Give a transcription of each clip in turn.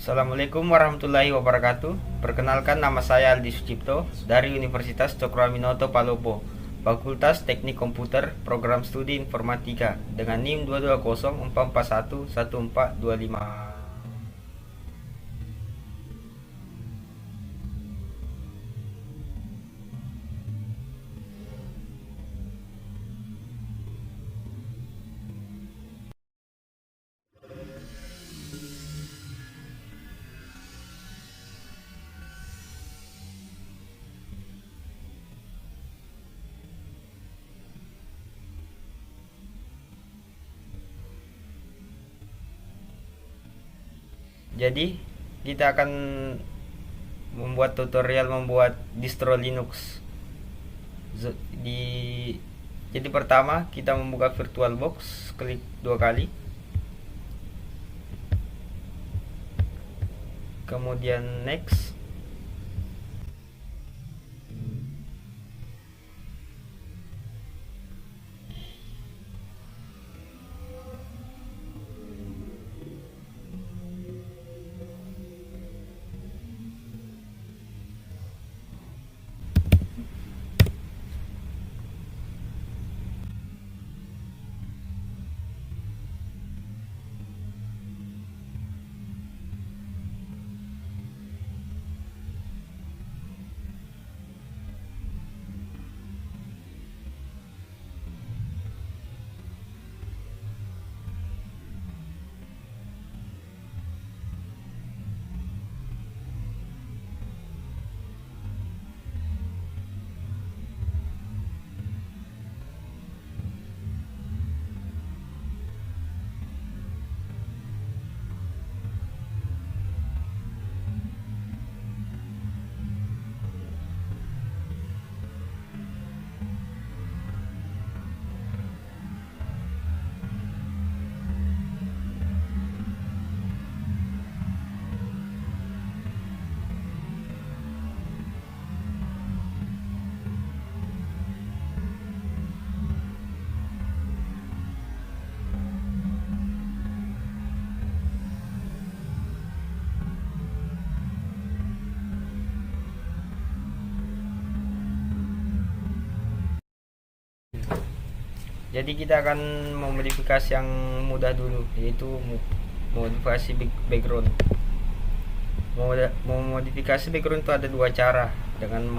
Assalamualaikum warahmatullahi wabarakatuh. Perkenalkan, nama saya Aldi Sucipto dari Universitas Cokroaminoto Palopo, Fakultas Teknik Komputer, Program Studi Informatika dengan NIM 22044111425. Jadi, kita akan membuat tutorial membuat distro Linux. Z- Di jadi pertama kita membuka VirtualBox, klik dua kali. Kemudian next. Jadi kita akan memodifikasi yang mudah dulu, yaitu modifikasi background. Memodifikasi background itu ada dua cara, dengan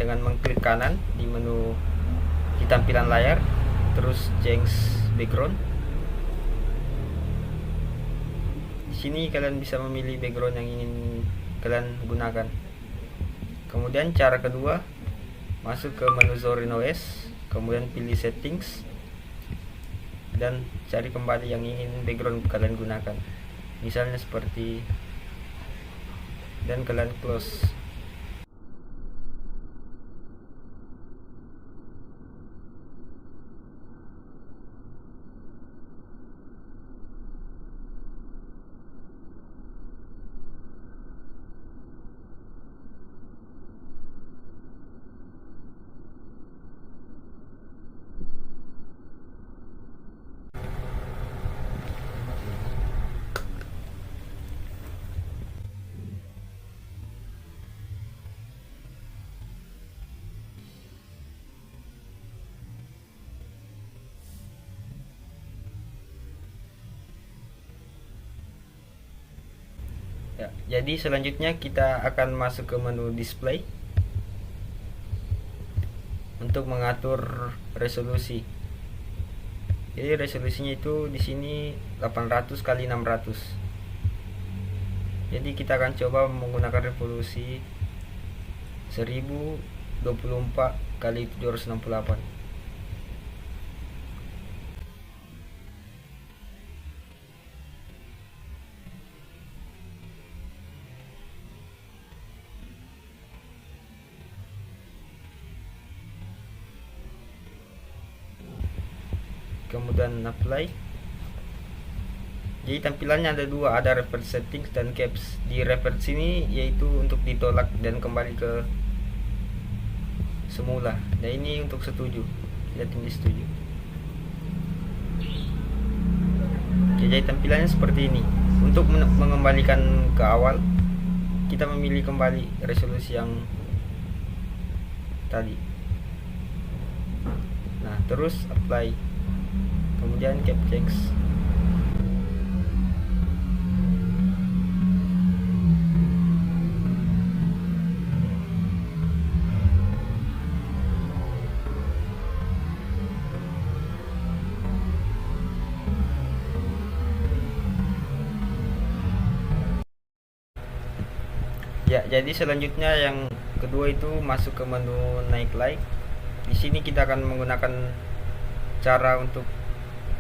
mengklik kanan di menu di tampilan layar, terus change background. Di sini kalian bisa memilih background yang ingin kalian gunakan. Kemudian cara kedua, masuk ke menu Zorin OS, kemudian pilih settings dan cari kembali yang ingin background kalian gunakan, misalnya seperti, dan kalian close. Ya, jadi selanjutnya kita akan masuk ke menu display untuk mengatur resolusi. Jadi resolusinya itu di sini 800 kali 600. Jadi kita akan coba menggunakan resolusi 1024 kali 768. Kemudian apply. Jadi tampilannya ada dua, ada revert settings dan caps. Di revert sini yaitu untuk ditolak dan kembali ke semula. Nah, ini untuk setuju. Kita tinggi setuju. Oke, jadi tampilannya seperti ini. Untuk mengembalikan ke awal, kita memilih kembali resolusi yang tadi. Nah, terus apply, kemudian cap change. Ya, jadi selanjutnya yang kedua itu masuk ke menu naik light. Di sini kita akan menggunakan cara untuk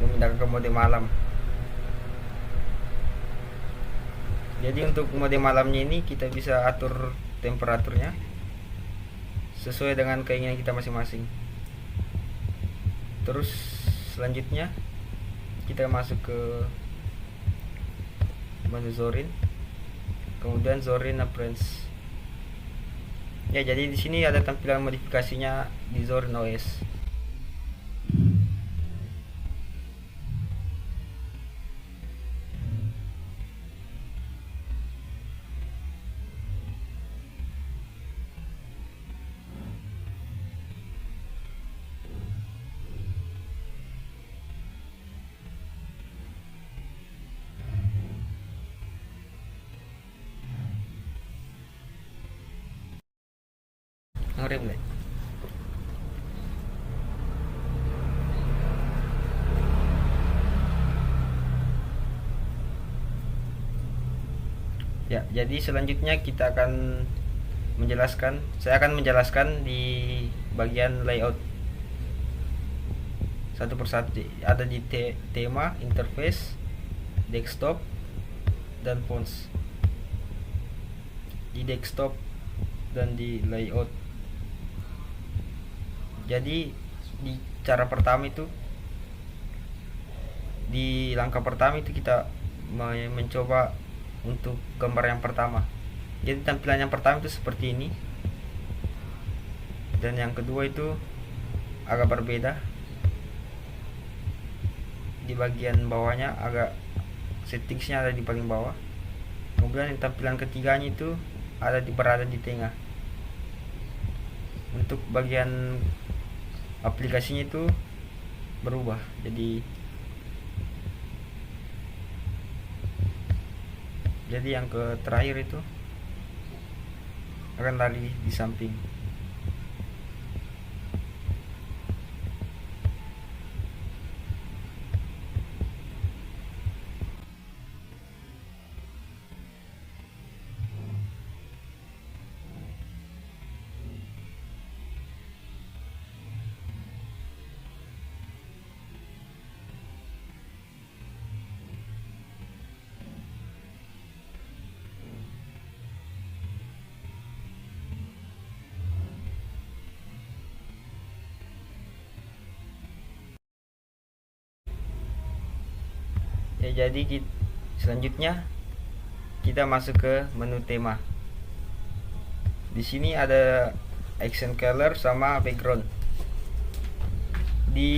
memindahkan ke mode malam. Jadi untuk mode malamnya ini kita bisa atur temperaturnya sesuai dengan keinginan kita masing-masing. Terus selanjutnya kita masuk ke menu Zorin, kemudian Zorin Appearance. Ya, jadi di sini ada tampilan modifikasinya di Zorin OS. Ngerem deh. Ya, jadi selanjutnya kita akan saya akan menjelaskan di bagian layout satu persatu. Ada di tema, interface, desktop, dan fonts. Di desktop dan di layout. Jadi di cara pertama itu, di langkah pertama itu kita mencoba untuk gambar yang pertama. Jadi tampilan yang pertama itu seperti ini, dan yang kedua itu agak berbeda. Di bagian bawahnya agak settingsnya ada di paling bawah. Kemudian yang tampilan ketiganya itu berada di tengah. Untuk bagian aplikasinya itu berubah, jadi yang terakhir itu akan lari di samping. Ya, jadi selanjutnya kita masuk ke menu tema. Di sini ada accent color sama background. Di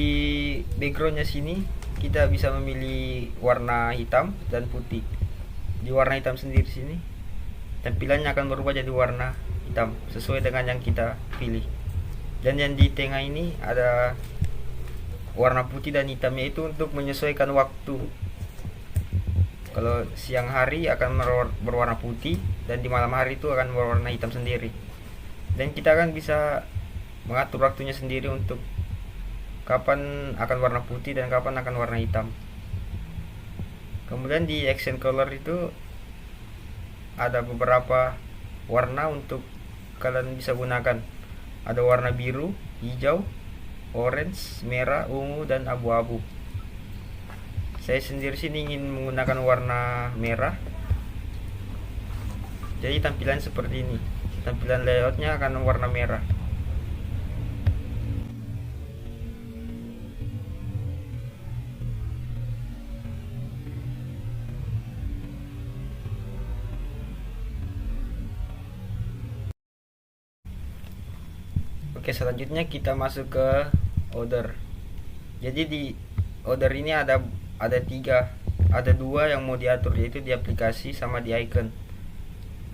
backgroundnya sini kita bisa memilih warna hitam dan putih. Di warna hitam sendiri sini tampilannya akan berubah jadi warna hitam sesuai dengan yang kita pilih. Dan yang di tengah ini ada warna putih dan hitamnya, itu untuk menyesuaikan waktu. Kalau siang hari akan berwarna putih, dan di malam hari itu akan berwarna hitam sendiri. Dan kita akan bisa mengatur waktunya sendiri untuk kapan akan warna putih dan kapan akan warna hitam. Kemudian di accent color itu ada beberapa warna untuk kalian bisa gunakan. Ada warna biru, hijau, orange, merah, ungu, dan abu-abu. Saya sendiri sini ingin menggunakan warna merah. Jadi tampilan seperti ini. Tampilan layoutnya akan warna merah. Oke, selanjutnya kita masuk ke order. Jadi di order ini ada ada dua yang mau diatur, yaitu di aplikasi sama di icon.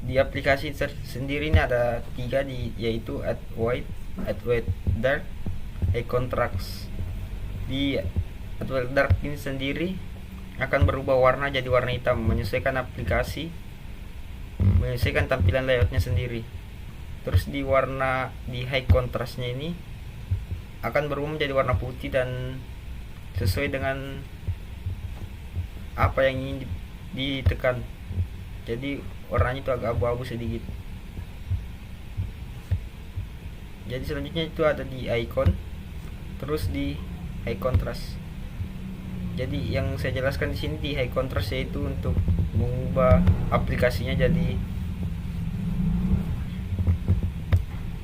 Di aplikasi sendiri ini ada tiga, yaitu add white, dark, contrast. Di add white dark ini sendiri akan berubah warna jadi warna hitam, menyesuaikan aplikasi, menyesuaikan tampilan layoutnya sendiri. Terus di high contrastnya ini akan berubah menjadi warna putih dan sesuai dengan apa yang ingin ditekan. Jadi warnanya itu agak abu-abu sedikit. Jadi selanjutnya itu ada di icon, terus di high contrast. Jadi yang saya jelaskan di sini di high contrast yaitu untuk mengubah aplikasinya jadi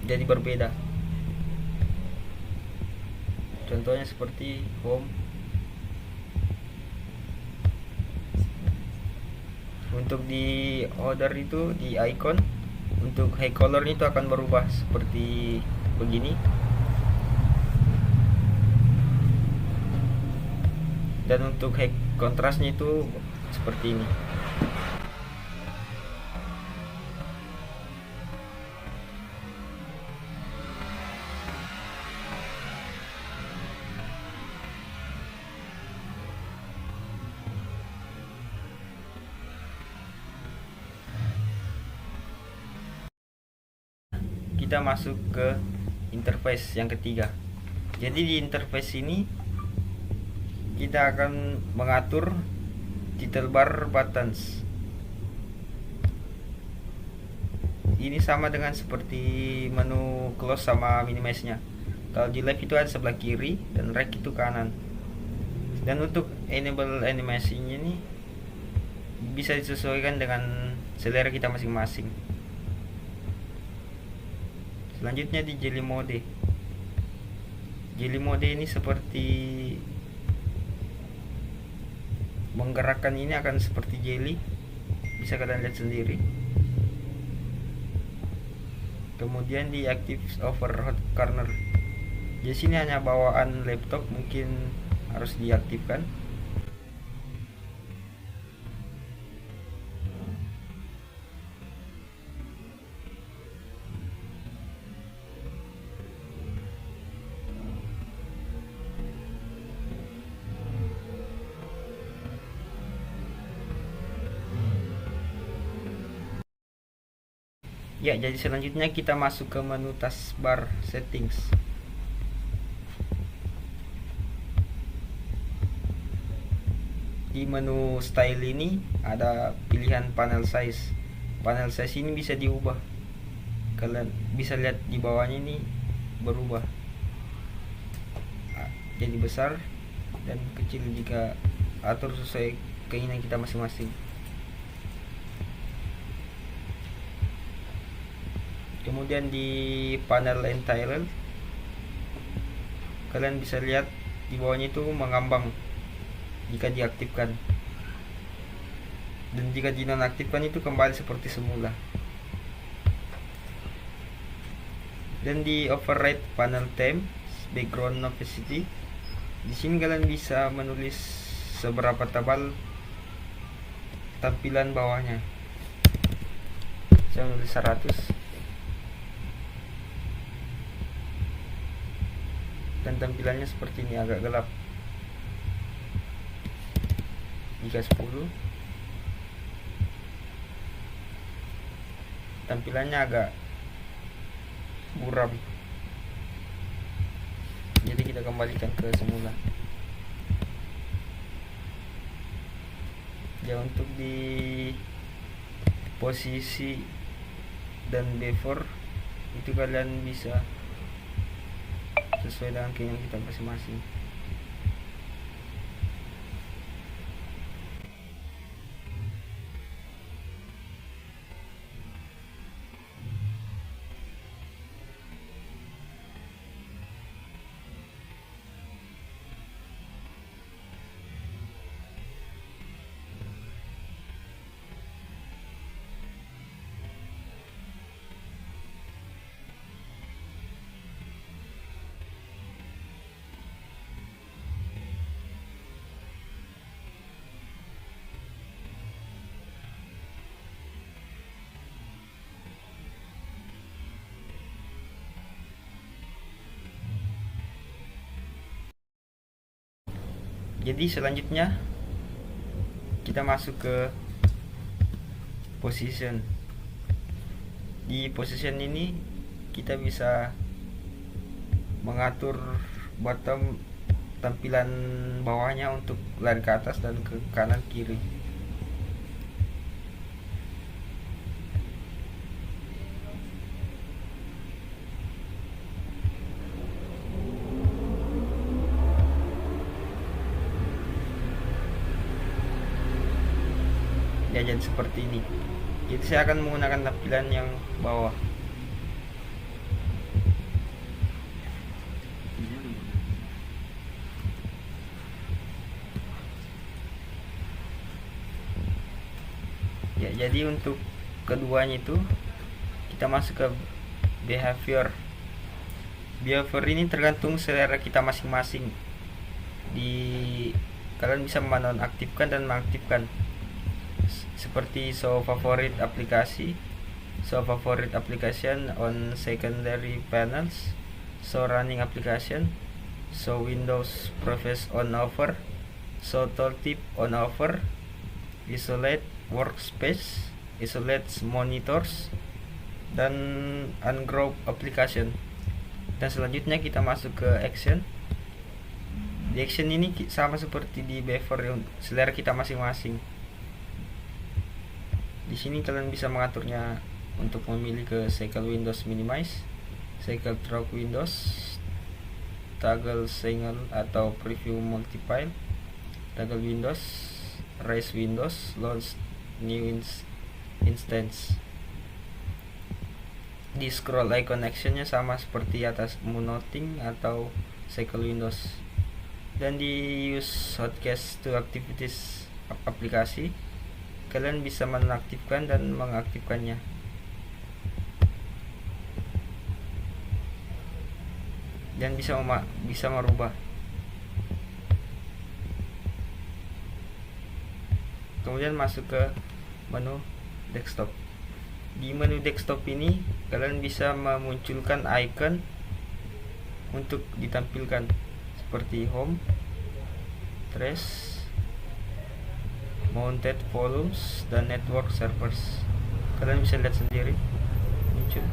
berbeda. Contohnya seperti home. Untuk di order itu di icon, untuk high color itu akan berubah seperti begini. Dan untuk high contrastnya itu seperti ini. Kita masuk ke interface yang ketiga. Jadi di interface ini kita akan mengatur title bar buttons. Ini sama dengan seperti menu close sama minimize-nya. Kalau di left itu ada sebelah kiri dan right itu kanan. Dan untuk enable animasinya ini bisa disesuaikan dengan selera kita masing-masing. Selanjutnya di jelly mode. Jelly mode ini seperti menggerakkan, ini akan seperti jelly, bisa kalian lihat sendiri. Kemudian di active over hot corner. Di sini hanya bawaan laptop, mungkin harus diaktifkan. Ya, jadi selanjutnya kita masuk ke menu taskbar settings. Di menu style ini ada pilihan panel size. Panel size ini bisa diubah. Kalian bisa lihat di bawahnya ini berubah. Jadi besar dan kecil jika atur sesuai keinginan kita masing-masing. Kemudian di panel entire kalian bisa lihat di bawahnya itu mengambang jika diaktifkan, dan jika dinonaktifkan itu kembali seperti semula. Dan di override panel theme background opacity, di sini kalian bisa menulis seberapa tebal tampilan bawahnya. Saya menulis 100 dan tampilannya seperti ini, agak gelap. Jika 10 tampilannya agak buram. Jadi kita kembalikan ke semula. Ya, untuk di posisi dan before itu kalian bisa sesuai dengan keinginan kita masing-masing. Jadi selanjutnya kita masuk ke position. Di position ini kita bisa mengatur bottom tampilan bawahnya untuk lari ke atas dan ke kanan kiri. Ya, jadi seperti ini. Jadi saya akan menggunakan tampilan yang bawah. Ya, jadi untuk keduanya itu kita masuk ke behavior. Behavior ini tergantung selera kita masing-masing. Kalian bisa menonaktifkan dan mengaktifkan. Seperti show favorite aplikasi, show favorite application on secondary panels, show running application, show Windows Preface on offer, show tooltip on offer, isolate workspace, isolate monitors, dan ungroup application. Dan selanjutnya kita masuk ke action. Di action ini sama seperti di behavior, selera kita masing-masing. Di sini kalian bisa mengaturnya untuk memilih ke cycle Windows minimize, cycle through Windows, toggle single atau preview multipile, toggle Windows, raise Windows, launch new instance. Di scroll icon actionnya sama seperti atas monoting atau cycle Windows. Dan di use hotkeys to activities aplikasi, kalian bisa menonaktifkan dan mengaktifkannya. Dan bisa merubah. Kemudian masuk ke menu desktop. Di menu desktop ini kalian bisa memunculkan icon untuk ditampilkan seperti home, trash, mounted volumes, dan network servers. Kalian bisa lihat sendiri muncul.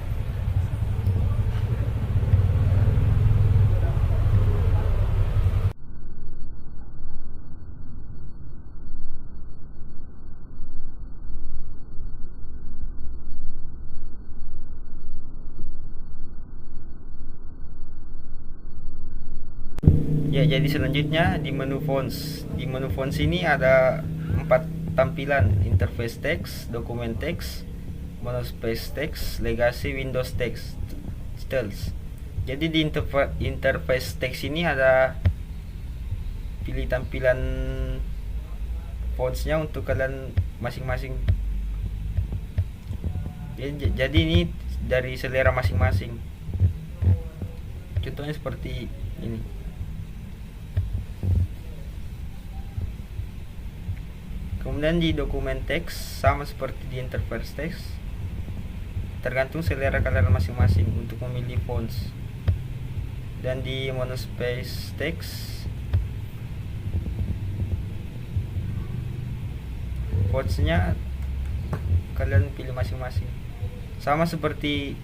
Ya, jadi selanjutnya di menu fonts. Di menu fonts ini ada 4 tampilan: interface text, dokumen text, monospace text, legacy, Windows text, styles. Jadi di interface text ini ada pilih tampilan fontsnya untuk kalian masing-masing. Jadi ini dari selera masing-masing. Contohnya seperti ini. Kemudian di dokumen teks sama seperti di interface teks, tergantung selera kalian masing-masing untuk memilih fonts. Dan di monospace text, fontsnya kalian pilih masing-masing, sama seperti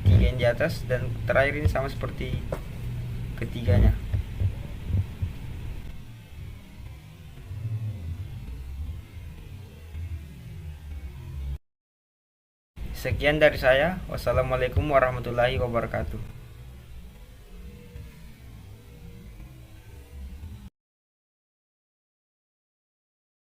3 yang di atas, dan terakhir ini sama seperti ketiganya. Sekian dari saya. Wassalamualaikum warahmatullahi wabarakatuh.